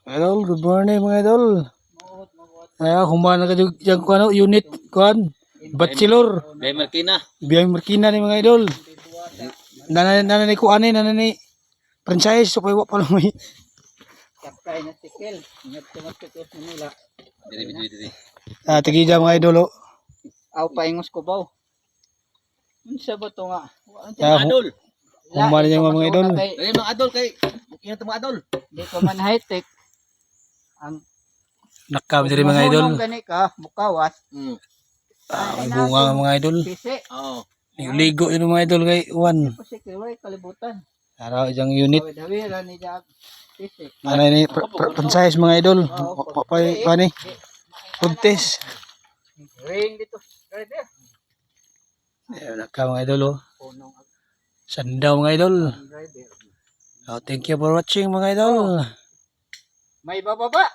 Idol, good morning mga idol. Human na kayo yung ano, unit kuan. Bachelor. Gay Markina. Biyang Markina ni mga idol. Nanani ko ani nanani franchise so kayo pa lang may. Kapkay na tikel. Ingat ko magtikus na nila. Dili. Tigida mga idol. Aw paingos ko baw. Unsa ba to nga? Adol. Human niya mga idol. Dili mga adol kay. Ingat mga adol. Di ko man high-tech. Ang Nakam diri mga idol. Kung gani ka, mukawas. May bunga mga idol. Pisi. Oo. Ligo yun mga idol kay Juan. Pisi kiway kalibutan. Araw isang unit. Dawira ni jag. Pisi. Ano ni franchise mga idol. Papay pani. Puntes. Ring dito. Ready. Nakam mga idol. Punong Sandaw mga idol. driver. Thank you for watching mga idol. May bababa.